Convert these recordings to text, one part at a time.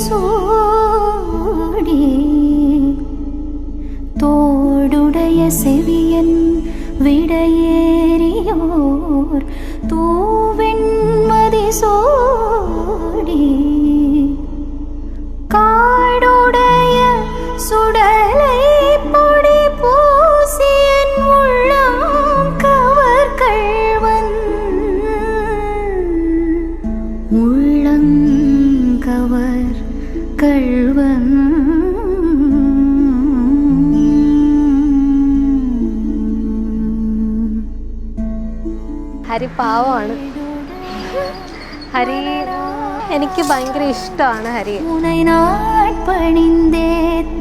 சூடி தோடுடைய செவியன் விடையேறியோர் தூவெண்மதி சூடி காடுடைய சுடலை பொடி பூசியன் உள்ளம் கவர் கள்வன் உள்ளங்கவர் கள்வன் ഹരി പാവമാണ്. ഹരി എനിക്ക് ഭയങ്കര ഇഷ്ടമാണ്. ഹരി പണിന്തേ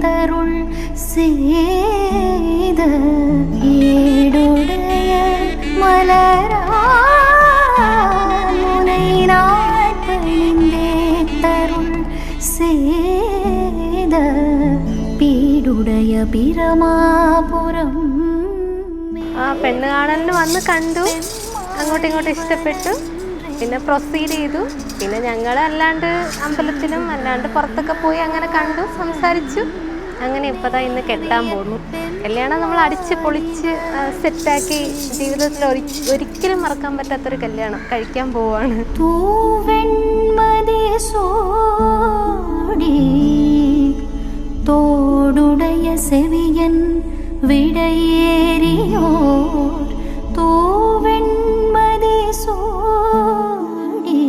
തരുൾ ചെയ്ത ഏടുടയ മലരാണിന്തേ തരുൾ ചെയ്ത പീടുടയ പിരമാപുരം. ആ പെണ്ണ് കാണലിന് വന്ന് കണ്ടു, അങ്ങോട്ടും ഇങ്ങോട്ടും ഇഷ്ടപ്പെട്ടു, പിന്നെ പ്രൊസീഡ് ചെയ്തു. പിന്നെ ഞങ്ങൾ അല്ലാണ്ട് അമ്പലത്തിലും അല്ലാണ്ട് പുറത്തൊക്കെ പോയി അങ്ങനെ കണ്ടു, സംസാരിച്ചു. അങ്ങനെ ഇപ്പതാ ഇന്ന് കെട്ടാൻ പോകുന്നു. കല്യാണം നമ്മൾ അടിച്ച് പൊളിച്ച് സെറ്റാക്കി ജീവിതത്തിൽ ഒരിക്കലും മറക്കാൻ പറ്റാത്തൊരു കല്യാണം കഴിക്കാൻ പോവാണ്. തോടുടയ സെവിയൻ വിടയേറിയോ തൂവെൺമതി സൂടി.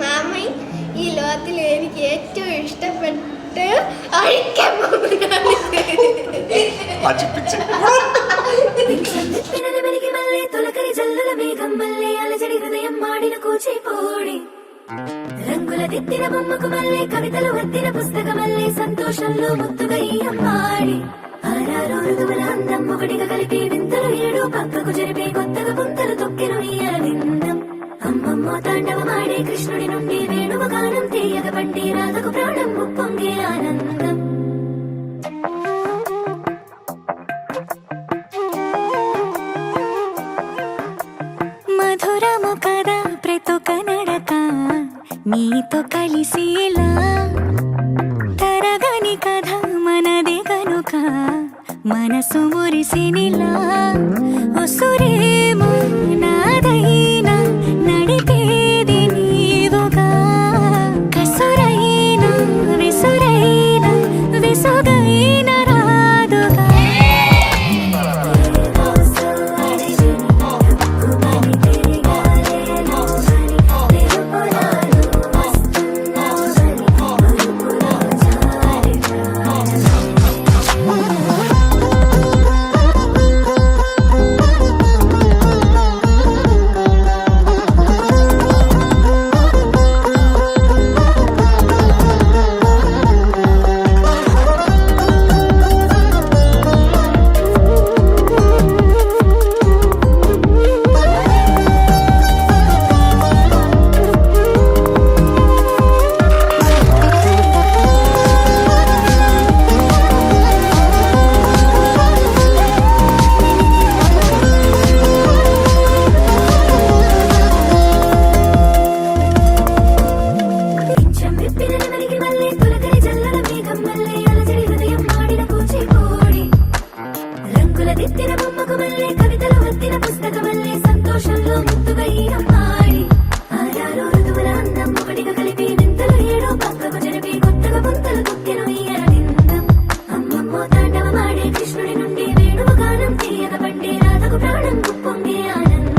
മാമി, ഈ ലോകത്തിൽ എനിക്ക് ഏറ്റവും ഇഷ്ടപ്പെട്ട് അഴിക്കാൻ రంగుల దిద్దిన బొమ్మకు మళ్ళీ కవితలు వద్దిన పుస్తకమల్లే సంతోషంలో ముత్తుగా ఈ అమ్మాడి ఆరారు ఋతువుల అందం ఒకటిగా కలిపి వింతలు ఏడు పక్కకు జరిపే కొత్తగా పుంతలు తొక్కెను ఈ అరవిందం. అమ్మమ్మో తాండవమాడే కృష్ణుడి నుండి వేణువ గానం తీయగ పండి రాధకు ప్రాణం ఉప్పొంగే ఆనందం. మధురము కదా ప్రతొక నడక నీతో కలిసేలా తరగని కథ మనదే కనుక మనసు మురిసినిలా ఒసురేమో నాదైనా నడిపేది నీవుగా కసురైనా విసురైనా విసుగైన రాదుగా. అమ్మమ్మో తాండవమాడే కృష్ణుడి నుండి వేణువ గానం తీయగ పండి రాధకు ప్రాణం ఉప్పొంగే ఆనందం.